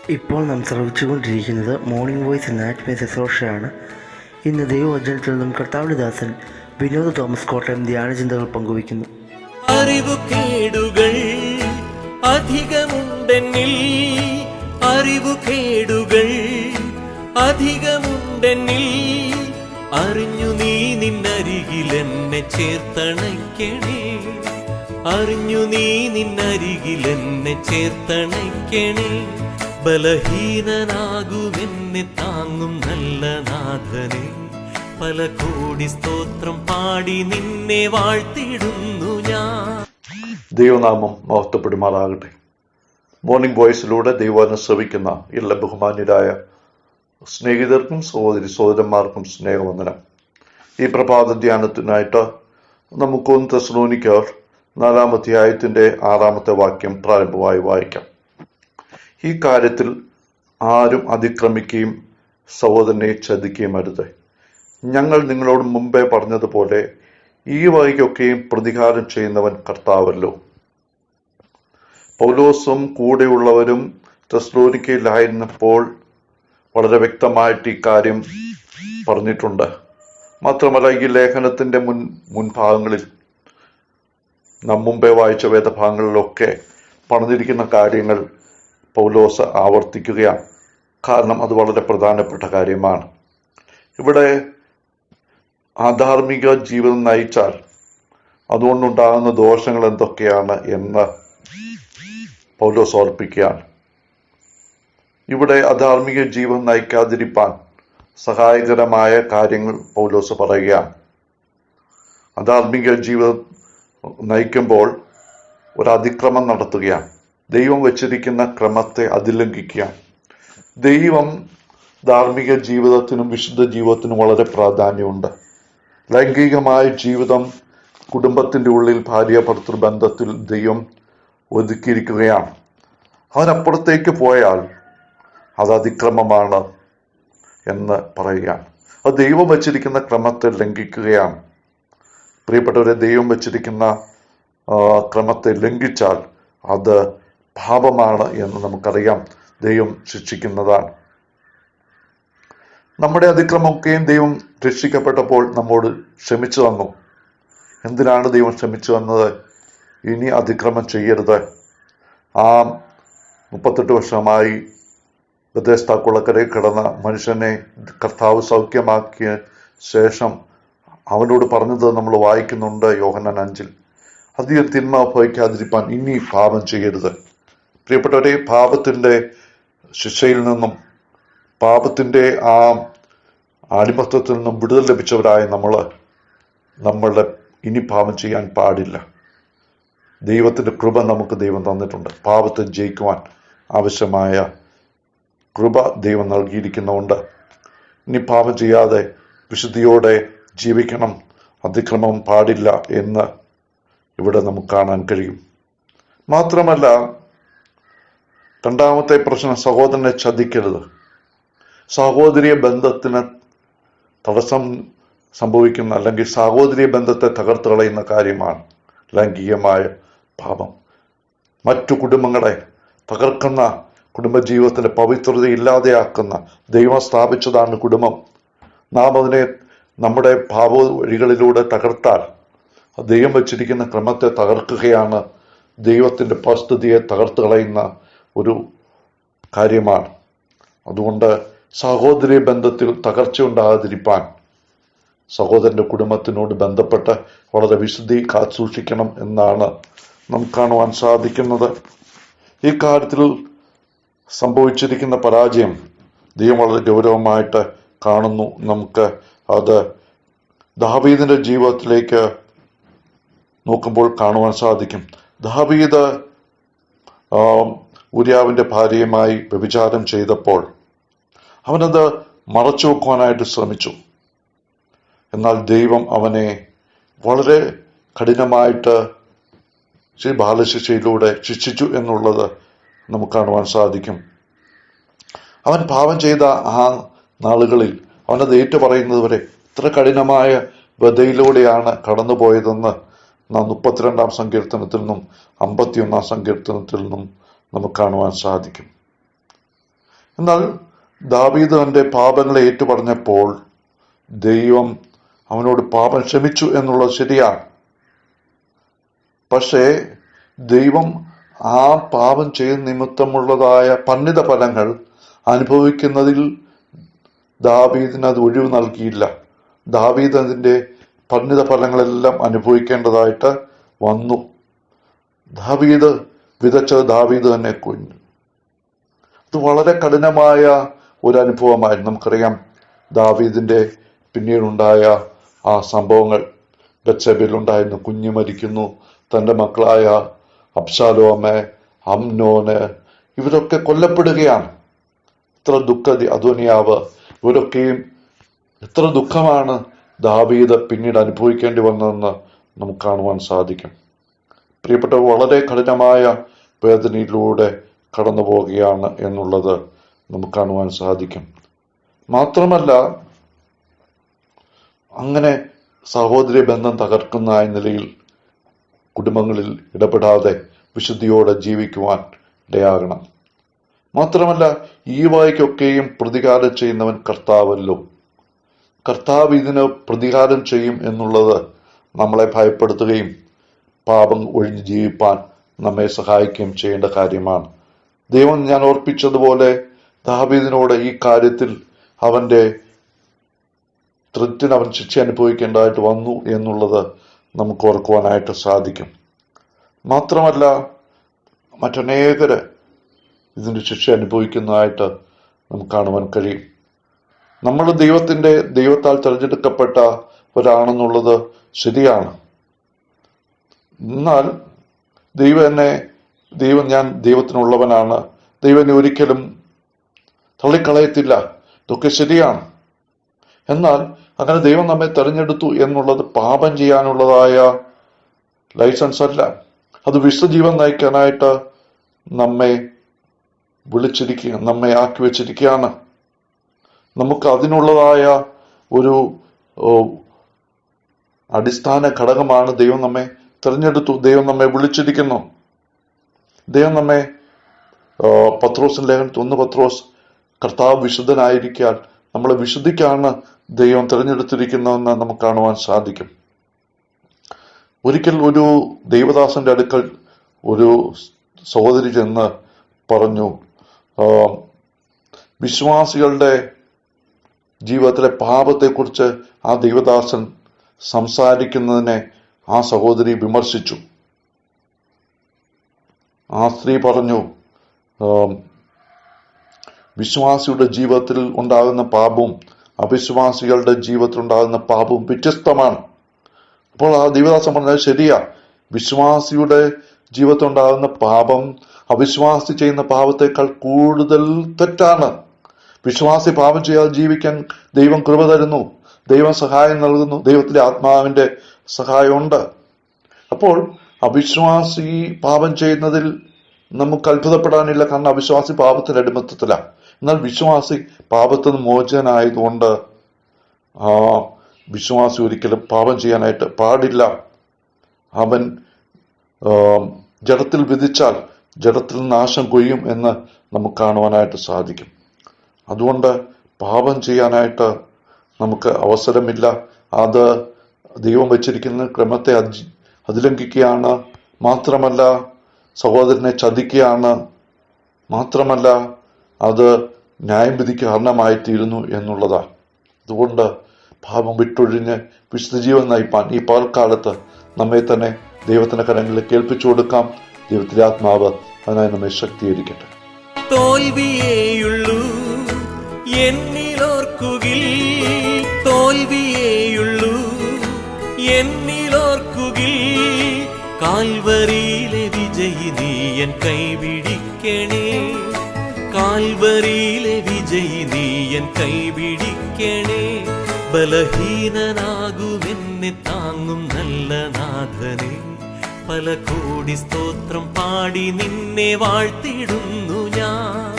ഇപ്പോൾ നാം ശ്രവിച്ചുകൊണ്ടിരിക്കുന്നത് morning voice എന്ന ആത്മീയ ശുശ്രൂഷയാണ്. ഇന്ന് ദൈവവചനത്തിൽ നിന്നും കർത്താവിന്റെ ദാസൻ വിനോദ് തോമസ് കോട്ടയം ധ്യാനചിന്തകൾ പങ്കുവയ്ക്കുന്നു. അറിവുകേടുകൾ അധികമുണ്ടെന്നിൽ, അറിവുകേടുകൾ അധികമുണ്ടെന്നിൽ, അറിഞ്ഞു നീ നിന്നരികിലെന്നെ ചേർത്തണയ്ക്കണേ, അറിഞ്ഞു നീ നിന്നരികിലെന്നെ ചേർത്തണയ്ക്കണേ. ബലഹീനനാകുമെന്നെ താങ്ങും നല്ല നാഥനെ, പല കോടി സ്തോത്രം പാടി നിന്നെ വാഴ്ത്തിടുന്നു ഞാൻ. ദൈവനാമം മഹത്വപ്പെടുമാറാകട്ടെ. മോർണിംഗ് വോയിസിലൂടെ ദൈവവചനം ശ്രവിക്കുന്ന എല്ലാ ബഹുമാന്യരായ സ്നേഹിതർക്കും സഹോദരന്മാർക്കും സ്നേഹവന്ദനം. ഈ പ്രഭാത ധ്യാനത്തിനായിട്ട് നമുക്ക് 1 തെസ്സലോനിക്കർ 4 അധ്യായത്തിന്റെ 6 വാക്യം പ്രാരംഭമായി വായിക്കാം. ഈ കാര്യത്തിൽ ആരും അതിക്രമിക്കുകയും സഹോദരനെ ചതിക്കുകയും അരുത്. ഞങ്ങൾ നിങ്ങളോട് മുമ്പേ പറഞ്ഞതുപോലെ ഈ വഴിക്കൊക്കെയും പ്രതികാരം ചെയ്യുന്നവൻ കർത്താവല്ലോ. പൗലോസും കൂടെയുള്ളവരും തെസ്സലോനിക്കയിലായിരുന്നപ്പോൾ വളരെ വ്യക്തമായിട്ട് ഈ കാര്യം പറഞ്ഞിട്ടുണ്ട്. മാത്രമല്ല, ഈ ലേഖനത്തിന്റെ മുൻഭാഗങ്ങളിൽ നാം മുമ്പേ വായിച്ച വേദഭാഗങ്ങളിലൊക്കെ പറഞ്ഞിരിക്കുന്ന കാര്യങ്ങൾ പൗലോസ് ആവർത്തിക്കുകയാണ്. കാരണം അത് വളരെ പ്രധാനപ്പെട്ട കാര്യമാണ്. ഇവിടെ ആധാർമിക ജീവിതം നയിച്ചാൽ അതുകൊണ്ടുണ്ടാകുന്ന ദോഷങ്ങൾ എന്തൊക്കെയാണ് എന്ന് പൗലോസ് ഓർപ്പിക്കുകയാണ്. ഇവിടെ അധാർമിക ജീവിതം നയിക്കാതിരിക്കാൻ സഹായകരമായ കാര്യങ്ങൾ പൗലോസ് പറയുകയാണ്. അധാർമിക ജീവിതം നയിക്കുമ്പോൾ ഒരു അതിക്രമം നടത്തുകയാണ്. ദൈവം വെച്ചിരിക്കുന്ന ക്രമത്തെ അതിലംഘിക്കുകയാണ്. ദൈവം ധാർമ്മിക ജീവിതത്തിനും വിശുദ്ധ ജീവിതത്തിനും വളരെ പ്രാധാന്യമുണ്ട്. ലൈംഗികമായ ജീവിതം കുടുംബത്തിന്റെ ഉള്ളിൽ ഭാര്യ ഭർത്തൃ ബന്ധത്തിൽ ദൈവം ഒതുക്കിയിരിക്കുകയാണ്. അതിനപ്പുറത്തേക്ക് പോയാൽ അത് അതിക്രമമാണ് എന്ന് പറയുകയാണ്. അത് ദൈവം വച്ചിരിക്കുന്ന ക്രമത്തെ ലംഘിക്കുകയാണ്. പ്രിയപ്പെട്ടവരെ, ദൈവം വച്ചിരിക്കുന്ന ക്രമത്തെ ലംഘിച്ചാൽ അത് പാപമാണ് എന്ന് നമുക്കറിയാം. ദൈവം ശിക്ഷിക്കുന്നതാണ്. നമ്മുടെ അതിക്രമമൊക്കെയും ദൈവം രക്ഷിക്കപ്പെട്ടപ്പോൾ നമ്മോട് ക്ഷമിച്ചു തന്നു. എന്തിനാണ് ദൈവം ക്ഷമിച്ചു തന്നത്? ഇനി അതിക്രമം ചെയ്യരുത്. 38 വർഷമായി ബെഥെസ്ദ കുളക്കരയിൽ കിടന്ന മനുഷ്യനെ കർത്താവ് സൗഖ്യമാക്കിയ ശേഷം അവനോട് പറഞ്ഞത് നമ്മൾ വായിക്കുന്നുണ്ട് യോഹന്നാൻ 5. അധികം തിന്മ ഭവിക്കാതിരിക്കാൻ ഇനി പാപം ചെയ്യരുത്. പ്രിയപ്പെട്ടവരെ, പാപത്തിന്റെ ശിക്ഷയിൽ നിന്നും പാപത്തിന്റെ ആ അടിമത്തത്തിൽ നിന്നും വിടുതൽ ലഭിച്ചവരായ നമ്മളുടെ ഇനി പാപം ചെയ്യാൻ പാടില്ല. ദൈവത്തിന്റെ കൃപ നമുക്ക് ദൈവം തന്നിട്ടുണ്ട്. പാപത്തെ ജയിക്കുവാൻ ആവശ്യമായ കൃപ ദൈവം നൽകിയിരിക്കുന്നുണ്ട്. ഇനി പാപം ചെയ്യാതെ വിശുദ്ധിയോടെ ജീവിക്കണം, അതിക്രമം പാടില്ല എന്ന് ഇവിടെ നമുക്ക് കാണാൻ കഴിയും. മാത്രമല്ല, രണ്ടാമത്തെ പ്രശ്നം സഹോദരനെ ചതിക്കരുത്. സഹോദരീയ ബന്ധത്തിന് തടസ്സം സംഭവിക്കുന്ന അല്ലെങ്കിൽ സഹോദരീയ ബന്ധത്തെ തകർത്ത് കളയുന്ന കാര്യമാണ് ലൈംഗികമായ പാപം. മറ്റു കുടുംബങ്ങളെ തകർക്കുന്ന, കുടുംബജീവിതത്തിന്റെ പവിത്രത ഇല്ലാതെയാക്കുന്ന, ദൈവം സ്ഥാപിച്ചതാണ് കുടുംബം. നാം അതിനെ നമ്മുടെ പാപ വഴികളിലൂടെ തകർത്താൽ ദൈവം വച്ചിരിക്കുന്ന ക്രമത്തെ തകർക്കുകയാണ്. ദൈവത്തിന്റെ പരിസ്ഥിതിയെ തകർത്ത് കളയുന്ന ഒരു കാര്യമാണ്. അതുകൊണ്ട് സഹോദരി ബന്ധത്തിൽ തകർച്ച ഉണ്ടാകാതിരിക്കാൻ സഹോദരന്റെ കുടുംബത്തിനോട് ബന്ധപ്പെട്ട് വളരെ വിശുദ്ധി കാത്തുസൂക്ഷിക്കണം എന്നാണ് നമുക്ക് കാണുവാൻ സാധിക്കുന്നത്. ഈ കാര്യത്തിൽ സംഭവിച്ചിരിക്കുന്ന പരാജയം ദൈവം വളരെ ഗൗരവമായിട്ട് കാണുന്നു. നമുക്ക് അത് ദാവീദിന്റെ ജീവിതത്തിലേക്ക് നോക്കുമ്പോൾ കാണുവാൻ സാധിക്കും. ദാവീദ് ഊരിയാവിന്റെ ഭാര്യയുമായി വ്യഭിചാരം ചെയ്തപ്പോൾ അവനത് മറച്ചു വെക്കുവാനായിട്ട് ശ്രമിച്ചു. എന്നാൽ ദൈവം അവനെ വളരെ കഠിനമായിട്ട് ബാലശിക്ഷയിലൂടെ ശിക്ഷിച്ചു എന്നുള്ളത് നമുക്ക് കാണുവാൻ സാധിക്കും. അവൻ പാപം ചെയ്ത ആ നാളുകളിൽ അവനത് ഏറ്റുപറയുന്നത് വരെ ഇത്ര കഠിനമായ വ്യതയിലൂടെയാണ് കടന്നുപോയതെന്ന് നാം 32 സങ്കീർത്തനത്തിൽ നിന്നും 51 സങ്കീർത്തനത്തിൽ നിന്നും നമുക്ക് കാണുവാൻ സാധിക്കും. എന്നാൽ ദാവീദ് തന്റെ പാപങ്ങളെ ഏറ്റുപറഞ്ഞപ്പോൾ ദൈവം അവനോട് പാപം ക്ഷമിച്ചു എന്നുള്ളത് ശരിയാണ്. പക്ഷേ ദൈവം ആ പാപം ചെയ്യുന്ന നിമിത്തമുള്ളതായ പരിണിത ഫലങ്ങൾ അനുഭവിക്കുന്നതിൽ ദാവീദിന് അത് ഒഴിവ് നൽകിയില്ല. ദാവീദ് അതിന്റെ പരിണിത ഫലങ്ങളെല്ലാം അനുഭവിക്കേണ്ടതായിട്ട് വന്നു. ദാവീദ് വിതച്ചത് ദാവീദ് തന്നെ കൊഞ്ഞു. അത് വളരെ കഠിനമായ ഒരു അനുഭവമായിരുന്നു. നമുക്കറിയാം ദാവീദിന്റെ പിന്നീടുണ്ടായ ആ സംഭവങ്ങൾ. ബത്ശേബയിലുണ്ടായിരുന്നു, കുഞ്ഞ് മരിക്കുന്നു, തൻ്റെ മക്കളായ അബ്ശാലോമ്, അമ്നോന് ഇവരൊക്കെ കൊല്ലപ്പെടുകയാണ്. എത്ര അദോനിയാവ് ഇവരൊക്കെയും എത്ര ദുഃഖമാണ് ദാവീദ് പിന്നീട് അനുഭവിക്കേണ്ടി വന്നതെന്ന് നമുക്ക് കാണുവാൻ സാധിക്കും. പ്രിയപ്പെട്ടവർ, വളരെ കഠിനമായ വേദനയിലൂടെ കടന്നു പോവുകയാണ് എന്നുള്ളത് നമുക്ക് കാണുവാൻ സാധിക്കും. മാത്രമല്ല, അങ്ങനെ സഹോദരി ബന്ധം തകർക്കുന്ന നിലയിൽ കുടുംബങ്ങളിൽ ഇടപെടാതെ വിശുദ്ധിയോടെ ജീവിക്കുവാൻ ഇടയാകണം. മാത്രമല്ല, ഈ വായ്ക്കൊക്കെയും പ്രതികാരം ചെയ്യുന്നവൻ കർത്താവല്ലോ. കർത്താവ് ഇതിന് പ്രതികാരം ചെയ്യും എന്നുള്ളത് നമ്മളെ ഭയപ്പെടുത്തുകയും പാപം ഒഴിഞ്ഞ് ജീവിപ്പാൻ നമ്മെ സഹായിക്കുകയും ചെയ്യേണ്ട കാര്യമാണ്. ദൈവം ഞാൻ ഓർപ്പിച്ചതുപോലെ ദാവീദിനോട് ഈ കാര്യത്തിൽ അവന്റെ തെറ്റിന് അവൻ ശിക്ഷ അനുഭവിക്കേണ്ടതായിട്ട് വന്നു എന്നുള്ളത് നമുക്ക് ഓർക്കുവാനായിട്ട് സാധിക്കും. മാത്രമല്ല, മറ്റനേകര് ഇതിന്റെ ശിക്ഷ അനുഭവിക്കുന്നതായിട്ട് നമുക്ക് കാണുവാൻ കഴിയും. നമ്മൾ ദൈവത്താൽ തിരഞ്ഞെടുക്കപ്പെട്ടവരാണെന്നുള്ളത് ശരിയാണ്. എന്നാൽ ഞാൻ ദൈവത്തിനുള്ളവനാണ്, ദൈവം എന്നെ ഒരിക്കലും തള്ളിക്കളയത്തില്ല, ഇതൊക്കെ ശരിയാണ്. എന്നാൽ അങ്ങനെ ദൈവം നമ്മെ തെരഞ്ഞെടുത്തു എന്നുള്ളത് പാപം ചെയ്യാനുള്ളതായ ലൈസൻസ് അല്ല. അത് വിശ്വജീവൻ നയിക്കാനായിട്ട് നമ്മെ ആക്കി വെച്ചിരിക്കുകയാണ്. നമുക്ക് അതിനുള്ളതായ ഒരു അടിസ്ഥാന ഘടകമാണ് ദൈവം നമ്മെ തെരഞ്ഞെടുത്തു, ദൈവം നമ്മെ വിളിച്ചിരിക്കുന്നു. ദൈവം നമ്മെ പത്രോസിന്റെ ലേഖനത്തിൽ 1 പത്രോസ് കർത്താവ് വിശുദ്ധനായിരിക്കാൻ നമ്മളെ വിശുദ്ധിക്കാണ് ദൈവം തിരഞ്ഞെടുത്തിരിക്കുന്നതെന്ന് നമുക്ക് കാണുവാൻ സാധിക്കും. ഒരിക്കൽ ഒരു ദൈവദാസന്റെ അടുക്കൽ ഒരു സഹോദരി ചെന്ന് പറഞ്ഞു, വിശ്വാസികളുടെ ജീവിതത്തിലെ പാപത്തെക്കുറിച്ച് ആ ദൈവദാസൻ സംസാരിക്കുന്നതിനെ ആ സഹോദരി വിമർശിച്ചു. ആ സ്ത്രീ പറഞ്ഞു, വിശ്വാസിയുടെ ജീവിതത്തിൽ ഉണ്ടാകുന്ന പാപവും അവിശ്വാസികളുടെ ജീവിതത്തിൽ ഉണ്ടാകുന്ന പാപവും വ്യത്യസ്തമാണ്. അപ്പോൾ ആ ദൈവദാസൻ പറഞ്ഞത് ശരിയാ, വിശ്വാസിയുടെ ജീവിതത്തിൽ ഉണ്ടാകുന്ന പാപം അവിശ്വാസി ചെയ്യുന്ന പാപത്തെക്കാൾ കൂടുതൽ തെറ്റാണ്. വിശ്വാസി പാപം ചെയ്യാതെ ജീവിക്കാൻ ദൈവം കൃപ തരുന്നു, ദൈവം സഹായം നൽകുന്നു, ദൈവത്തിലെ ആത്മാവിന്റെ സഹായമുണ്ട്. അപ്പോൾ അവിശ്വാസി പാപം ചെയ്യുന്നതിൽ നമുക്ക് അത്ഭുതപ്പെടാനില്ല, കാരണം അവിശ്വാസി പാപത്തിന്റെ അടിമത്തത്തിലാണ്. എന്നാൽ വിശ്വാസി പാപത്തിന് മോചനായതുകൊണ്ട് വിശ്വാസി ഒരിക്കലും പാപം ചെയ്യാനായിട്ട് പാടില്ല. അവൻ ജഡത്തിൽ വിധിച്ചാൽ ജഡത്തിൽ നാശം കൊയ്യും എന്ന് നമുക്ക് കാണുവാനായിട്ട് സാധിക്കും. അതുകൊണ്ട് പാപം ചെയ്യാനായിട്ട് നമുക്ക് അവസരമില്ല. അത് ദൈവം വെച്ചിരിക്കുന്ന ക്രമത്തെ അതിലംഘിക്കുകയാണ്. മാത്രമല്ല, സഹോദരനെ ചതിക്കുകയാണ്. മാത്രമല്ല, അത് ന്യായം വിധിക്ക് കാരണമായിത്തീരുന്നു എന്നുള്ളതാണ്. അതുകൊണ്ട് പാപം വിട്ടൊഴിഞ്ഞ് വിശുദ്ധജീവൻ നയിപ്പാൻ ഈ പകൽക്കാലത്ത് നമ്മെ തന്നെ ദൈവത്തിന്റെ കരങ്ങളിൽ കേൾപ്പിച്ചു കൊടുക്കാം. ദൈവത്തിലെ ആത്മാവ് അതിനായി നമ്മെ ശക്തീകരിക്കട്ടെ. തോൽവിയേയുള്ളൂ എന്നിലോർക്കുകിൽ, തോൽവിയേയുള്ളൂ എന്നിലോർക്കുകിൽ, കാൽവരിയിലെ വിജയി നീയൻ കൈപിടിക്കണേ, കാൽവരിയിലെ വിജയി നീയൻ കൈപിടിക്കണേ. ബലഹീനനാകുമെന്നെ താങ്ങും നല്ല നാഥനെ, പല കോടി സ്തോത്രം പാടി നിന്നെ വാഴ്ത്തിടുന്നു ഞാൻ.